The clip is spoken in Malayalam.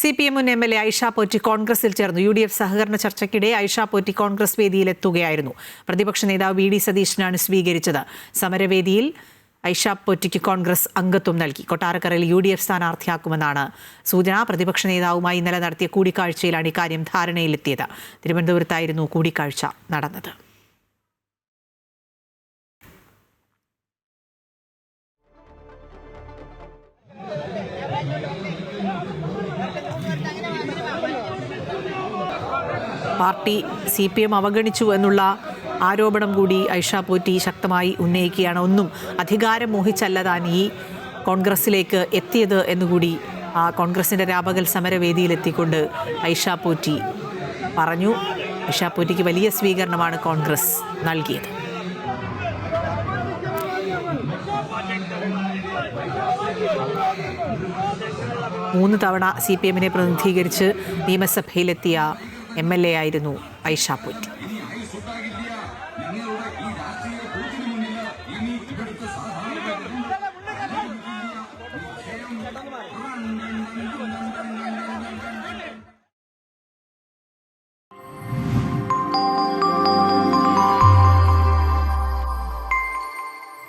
CPM മുൻ MLA ഐഷ പോറ്റി കോൺഗ്രസിൽ ചേർന്നു. UDF സഹകരണ ചർച്ചയ്ക്കിടെ ഐഷ പോറ്റി കോൺഗ്രസ് വേദിയിലെത്തുകയായിരുന്നു. പ്രതിപക്ഷ നേതാവ് VD സതീശനാണ് സ്വീകരിച്ചത്. സമരവേദിയിൽ ഐഷ പോറ്റിക്ക് കോൺഗ്രസ് അംഗത്വം നൽകി. കൊട്ടാരക്കരയിൽ UDF സ്ഥാനാർത്ഥിയാക്കുമെന്നാണ് സൂചന. പ്രതിപക്ഷ നേതാവുമായി ഇന്നലെ നടത്തിയ കൂടിക്കാഴ്ചയിലാണ് ഇക്കാര്യം ധാരണയിലെത്തിയത്. തിരുവനന്തപുരത്തായിരുന്നു കൂടിക്കാഴ്ച നടന്നത്. പാർട്ടി CPM അവഗണിച്ചു എന്നുള്ള ആരോപണം കൂടി ഐഷ പോറ്റി ശക്തമായി ഉന്നയിക്കുകയാണ്. ഒന്നും അധികാരം മോഹിച്ചല്ല താൻ ഈ കോൺഗ്രസിലേക്ക് എത്തിയത് എന്നുകൂടി കോൺഗ്രസിൻ്റെ രാപകൽ സമരവേദിയിലെത്തിക്കൊണ്ട് ഐഷ പോറ്റി പറഞ്ഞു. ഐഷ പോറ്റിക്ക് വലിയ സ്വീകരണമാണ് കോൺഗ്രസ് നൽകിയത്. മൂന്ന് തവണ CPM പ്രതിനിധീകരിച്ച് നിയമസഭയിലെത്തിയ MLA ആയിരുന്നു ഐഷ പോറ്റി.